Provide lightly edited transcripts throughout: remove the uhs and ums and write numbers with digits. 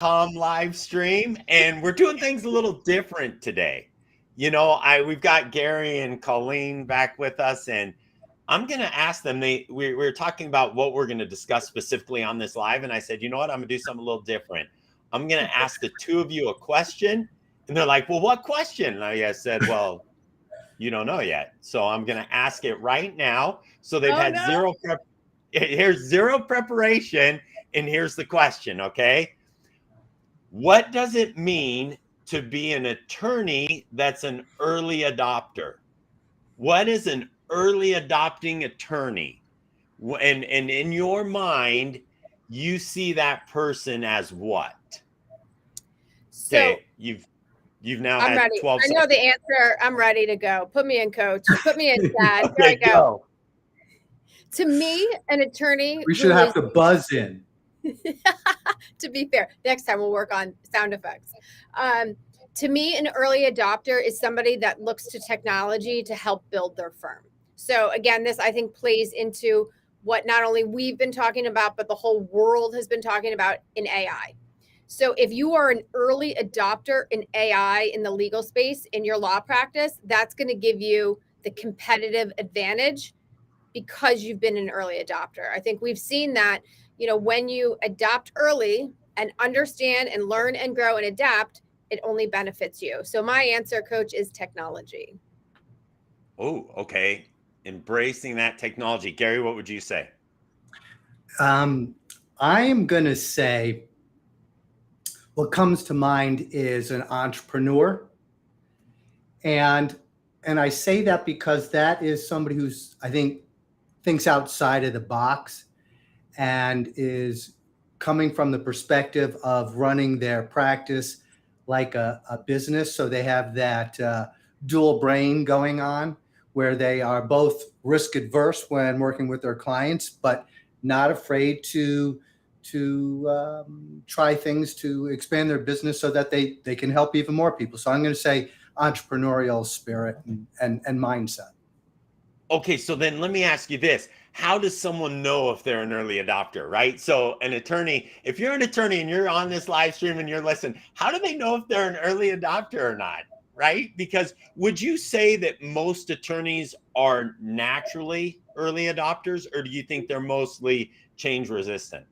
LawyerCom live stream, and we're doing things a little different today. We've got Gary and Colleen back with us, and I'm going to ask them. We're talking about what we're going to discuss specifically on this live, and I said, you know what, I'm going to do something a little different. I'm going to ask the two of you a question, and they're like, well, what question? And I said, well, you don't know yet, so I'm going to ask it right now. So they've had zero prep. Here's zero preparation, and here's the question. Okay. What does it mean to be an attorney that's an early adopter? What is an early adopting attorney? And in your mind, you see that person as what? Okay, you've now I'm had ready. 12 I know seconds. the answer. I'm ready to go. Put me in, coach. Put me in, Dad. Okay, Here I go. To me, an attorney. We should have to buzz in. To be fair, next time we'll work on sound effects. To me, an early adopter is somebody that looks to technology to help build their firm. So again, this I think plays into what not only we've been talking about, but the whole world has been talking about in AI. So if you are an early adopter in AI in the legal space in your law practice, that's going to give you the competitive advantage because you've been an early adopter. I think we've seen that, when you adopt early and understand and learn and grow and adapt, it only benefits you. So my answer, coach, is technology. Oh, okay. Embracing that technology. Gary, what would you say? I'm going to say what comes to mind is an entrepreneur. And I say that because that is somebody who's, I think, thinks outside of the box and is coming from the perspective of running their practice like a business. So they have that dual brain going on where they are both risk adverse when working with their clients, but not afraid to try things to expand their business so that they can help even more people. So I'm going to say entrepreneurial spirit and mindset. Okay, so then let me ask you this. How does someone know if they're an early adopter, right? So an attorney, if you're an attorney and you're on this live stream and you're listening, how do they know if they're an early adopter or not, right? Because would you say that most attorneys are naturally early adopters, or do you think they're mostly change resistant?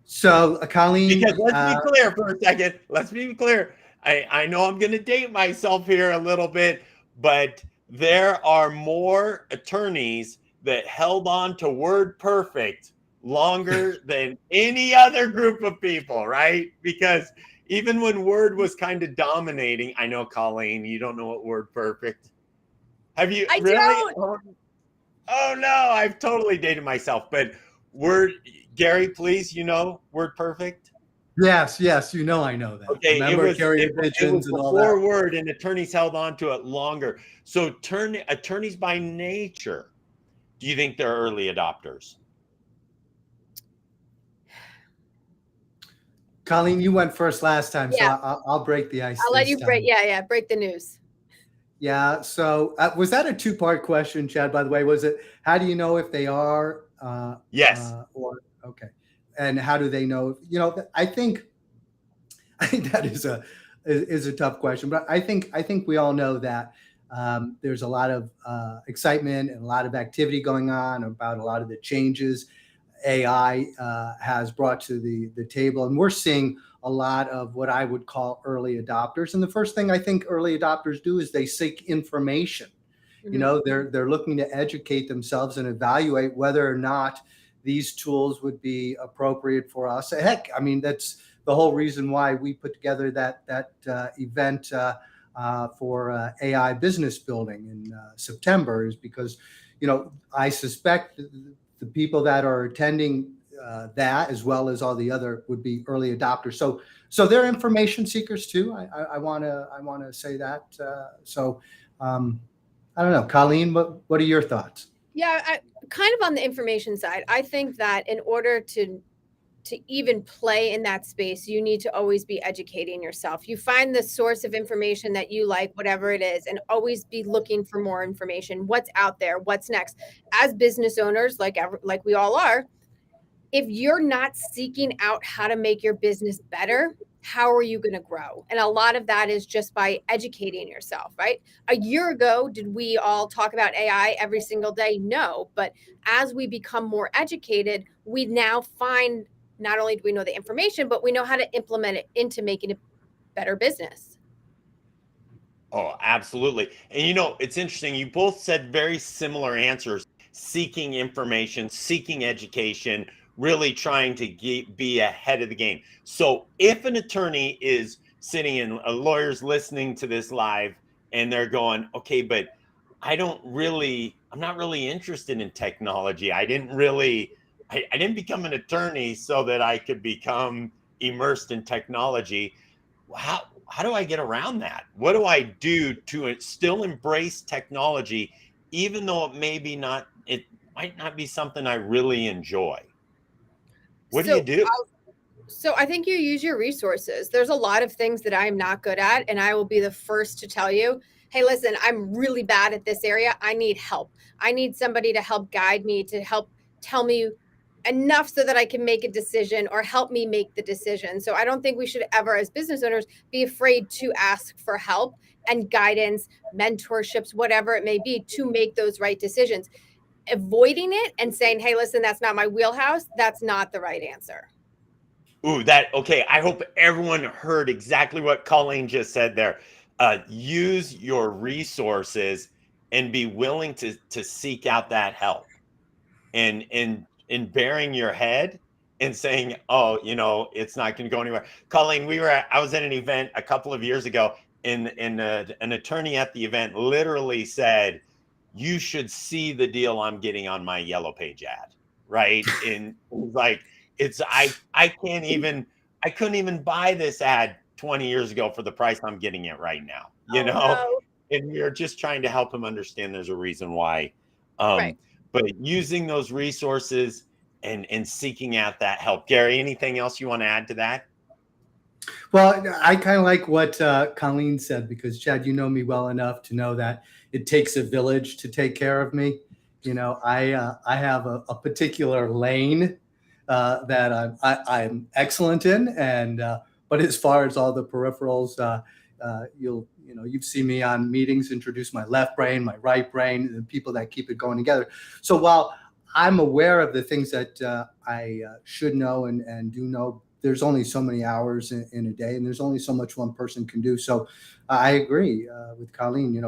So, Colleen, because let's be clear for a second. Let's be clear. I know I'm going to date myself here a little bit, but there are more attorneys that held on to word perfect longer than any other group of people, right? Because even when word was kind of dominating, I know, Colleen, you don't know what word perfect. Have you I really? don't. Oh no, I've totally dated myself. But word, Gary, please, word perfect. Yes, I know that. Okay, remember it was and all before that. word, and attorneys held on to it longer. So attorneys by nature, do you think they're early adopters? Colleen, you went first last time, Yeah. so I'll break the ice. I'll let you break. Yeah, break the news. Yeah. So was that a two-part question, Chad? By the way, was it how do you know if they are? Yes. Okay. And how do they know? I think that is a tough question, but I think we all know that there's a lot of excitement and a lot of activity going on about a lot of the changes AI has brought to the table, and we're seeing a lot of what I would call early adopters. And the first thing I think early adopters do is they seek information. Mm-hmm. They're looking to educate themselves and evaluate whether or not these tools would be appropriate for us. Heck, I mean, that's the whole reason why we put together that event for AI business building in September, is because, I suspect the people that are attending that, as well as all the other, would be early adopters. So they're information seekers too. I want to say that. I don't know, Colleen, what are your thoughts? Yeah, kind of on the information side, I think that in order to even play in that space, you need to always be educating yourself. You find the source of information that you like, whatever it is, and always be looking for more information. What's out there? What's next? As business owners, like we all are, if you're not seeking out how to make your business better, how are you going to grow? And a lot of that is just by educating yourself, right? A year ago, did we all talk about AI every single day? No. But as we become more educated, we now find not only do we know the information, but we know how to implement it into making a better business. Oh, absolutely. And you know, it's interesting. You both said very similar answers: seeking information, seeking education, really trying to be ahead of the game. So, if an attorney is sitting and a lawyer's listening to this live and they're going, okay, but I'm not really interested in technology. I didn't become an attorney so that I could become immersed in technology. How do I get around that? What do I do to still embrace technology, even though it might not be something I really enjoy? What do you So do? So I think you use your resources. There's a lot of things that I'm not good at, and I will be the first to tell you, hey, listen, I'm really bad at this area. I need help. I need somebody to help guide me, to help tell me enough so that I can make a decision or help me make the decision. So I don't think we should ever, as business owners, be afraid to ask for help and guidance, mentorships, whatever it may be, to make those right decisions. Avoiding it and saying, hey, listen, that's not my wheelhouse, that's not the right answer. Ooh, okay. I hope everyone heard exactly what Colleen just said there. Use your resources and be willing to seek out that help. And in bearing your head and saying, oh, it's not going to go anywhere. Colleen, I was at an event a couple of years ago, and an attorney at the event literally said, you should see the deal I'm getting on my Yellow Page ad, right? And like, I couldn't even buy this ad 20 years ago for the price I'm getting it right now, No. and we're just trying to help him understand there's a reason why. Right. But using those resources and seeking out that help. Gary, anything else you want to add to that? Well, I kind of like what Colleen said, because Chad, you know me well enough to know that it takes a village to take care of me. I have a particular lane that I'm excellent in, and but as far as all the peripherals, you've seen me on meetings introduce my left brain, my right brain, and the people that keep it going together. So while I'm aware of the things that I should know and do know, there's only so many hours in a day, and there's only so much one person can do. So I agree with Colleen,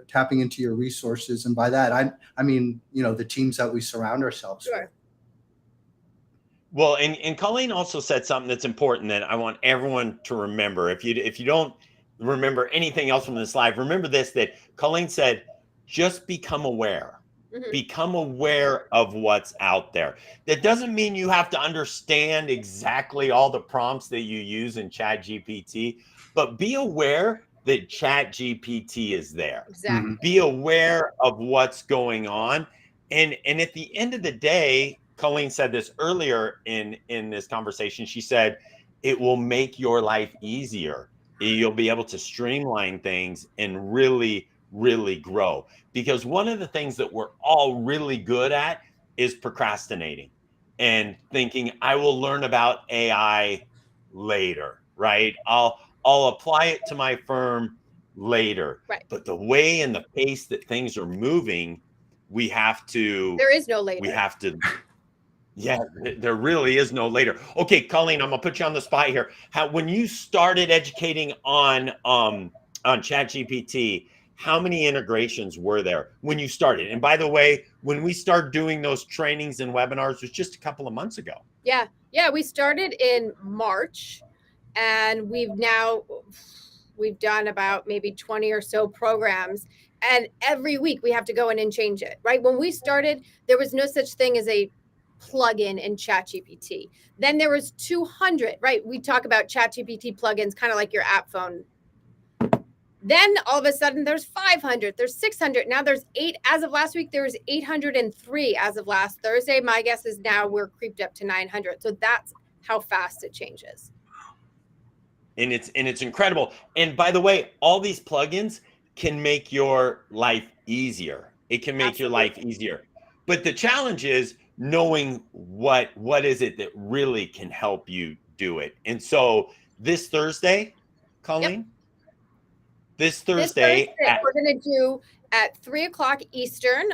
tapping into your resources. And by that, I mean, the teams that we surround ourselves with. Well, and Colleen also said something that's important that I want everyone to remember. If you don't remember anything else from this live, remember this, that Colleen said, just become aware. Mm-hmm. Become aware of what's out there. That doesn't mean you have to understand exactly all the prompts that you use in ChatGPT, but be aware that ChatGPT is there. Exactly. Mm-hmm. Be aware of what's going on. And at the end of the day, Colleen said this earlier in this conversation. She said, it will make your life easier. You'll be able to streamline things and really, really grow. Because one of the things that we're all really good at is procrastinating and thinking, I will learn about AI later, right? I'll apply it to my firm later. Right. But the way and the pace that things are moving, there is no later. Yeah, there really is no later. Okay, Colleen, I'm gonna put you on the spot here. When you started educating on ChatGPT, how many integrations were there when you started? And by the way, when we started doing those trainings and webinars, it was just a couple of months ago. Yeah, we started in March, and we've done about maybe 20 or so programs. And every week we have to go in and change it, right? When we started, there was no such thing as a plugin in ChatGPT. Then there was 200, right? We talk about ChatGPT plugins, kind of like your app phone. Then all of a sudden there's 500, there's 600. Now there's 8. As of last week, there was 803 as of last Thursday. My guess is now we're creeped up to 900. So that's how fast it changes. And it's incredible. And by the way, all these plugins can make your life easier. It can make your life easier. But the challenge is knowing what is it that really can help you do it. And so this Thursday, Colleen, Yep. this This Thursday Thursday, we're going to do at 3 o'clock Eastern.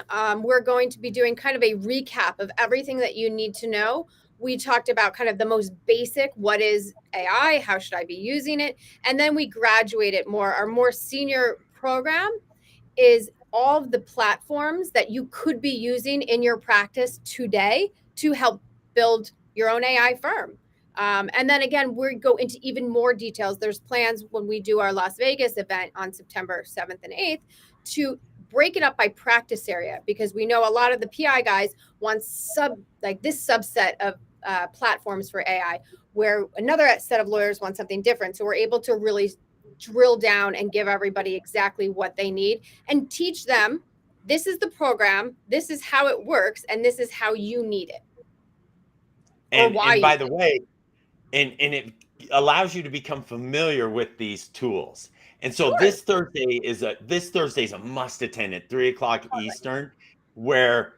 We're going to be doing kind of a recap of everything that you need to know. We talked about kind of the most basic, what is AI? How should I be using it? And then we graduate it more. Our more senior program is all of the platforms that you could be using in your practice today to help build your own AI firm. And then again, we go into even more details. There's plans when we do our Las Vegas event on September 7th and 8th to break it up by practice area, because we know a lot of the PI guys want this subset of platforms for AI, where another set of lawyers want something different. So we're able to really drill down and give everybody exactly what they need and teach them, this is the program, this is how it works, and this is how you need it. and by the way, and it allows you to become familiar with these tools. And so Sure. this Thursday is a must attend at 3 o'clock Eastern, where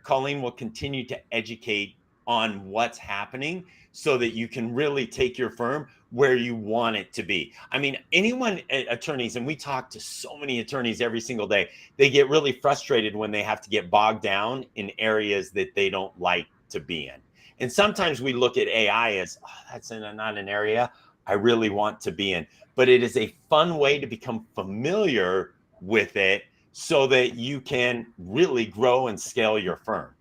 Colleen will continue to educate on what's happening so that you can really take your firm where you want it to be. I mean, attorneys, and we talk to so many attorneys every single day, they get really frustrated when they have to get bogged down in areas that they don't like to be in. And sometimes we look at AI as, that's not an area I really want to be in. But it is a fun way to become familiar with it so that you can really grow and scale your firm.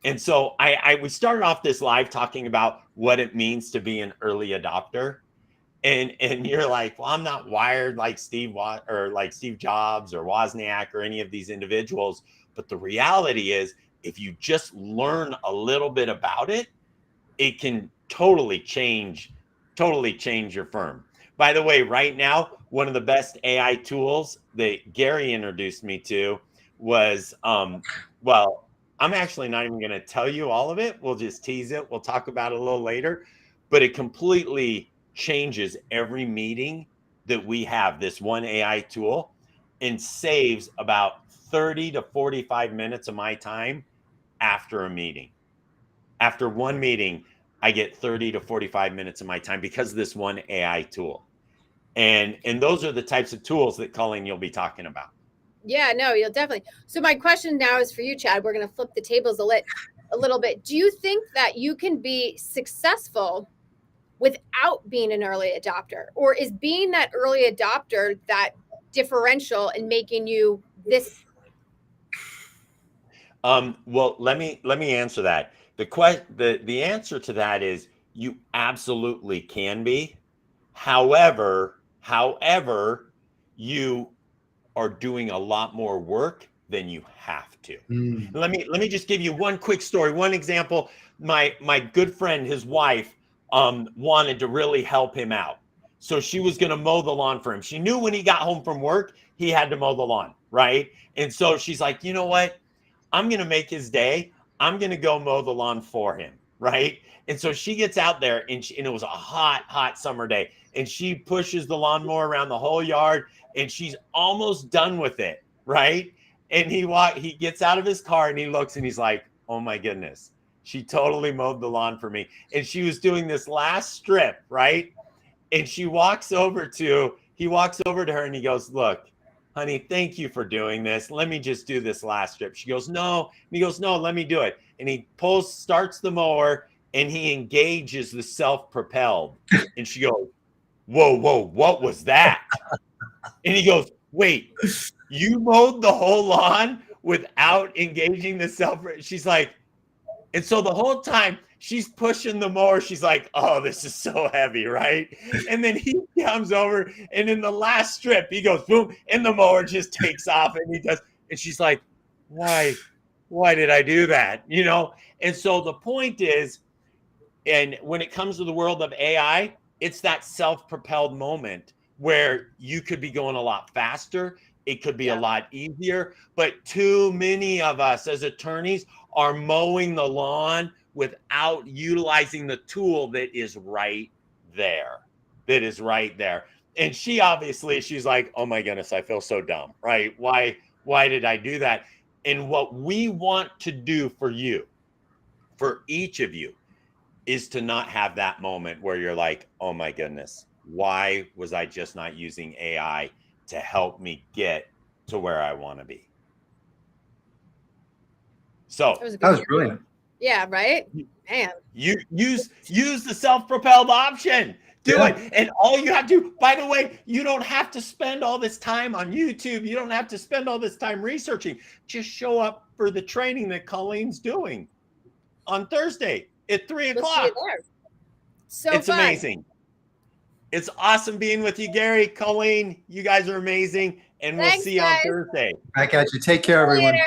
And so we started off this live talking about what it means to be an early adopter. And you're like, well, I'm not wired like Steve Jobs or Wozniak or any of these individuals. But the reality is, if you just learn a little bit about it, it can totally change your firm. By the way, right now, one of the best AI tools that Gary introduced me to was, well, I'm actually not even going to tell you all of it. We'll just tease it. We'll talk about it a little later. But it completely changes every meeting that we have, this one AI tool, and saves about 30 to 45 minutes of my time after a meeting. After one meeting, I get 30 to 45 minutes of my time because of this one AI tool. And those are the types of tools that, Colleen, you'll be talking about. Yeah, no, you'll definitely. So my question now is for you, Chad. We're going to flip the tables a little bit. Do you think that you can be successful without being an early adopter? Or is being that early adopter that differential in making you this? Well, let me answer that. The answer to that is you absolutely can be. However, you are doing a lot more work than you have to. Let me just give you one quick story, one example. My good friend, his wife, wanted to really help him out. So she was going to mow the lawn for him. She knew when he got home from work, he had to mow the lawn, right? And so she's like, you know what? I'm going to make his day. I'm going to go mow the lawn for him, right? And so she gets out there, and it was a hot summer day, and she pushes the lawnmower around the whole yard, and she's almost done with it, right? And he gets out of his car, and he looks, and he's like, oh my goodness, she totally mowed the lawn for me. And she was doing this last strip, right? And he walks over to her, and he goes, look, honey, thank you for doing this. Let me just do this last strip. She goes, no. And he goes, no, let me do it. And he starts the mower, and he engages the self-propelled. And she goes, whoa, what was that? And he goes, wait, you mowed the whole lawn without engaging the She's like, and so the whole time she's pushing the mower, she's like, oh, this is so heavy, right? And then he comes over, and in the last strip, he goes, boom, and the mower just takes off, and he does. And she's like, why did I do that? You know? And so the point is, and when it comes to the world of AI, it's that self-propelled moment where you could be going a lot faster. It could be a lot easier, but too many of us as attorneys are mowing the lawn without utilizing the tool that is right there. And she's like, oh my goodness, I feel so dumb, right? Why did I do that? And what we want to do for you for each of you is to not have that moment where you're like, oh my goodness, why was I just not using AI to help me get to where I want to be? So that was brilliant. Yeah, right? Man. You use the self-propelled option. Do it. And all you have to, by the way, you don't have to spend all this time on YouTube. You don't have to spend all this time researching. Just show up for the training that Colleen's doing on Thursday at 3 We'll see o'clock. you there. So It's fun. amazing. It's awesome being with you, Gary, Colleen. You guys are amazing. And we'll Thanks, see you guys. on Thursday. Back at you. Take care, See you everyone. later.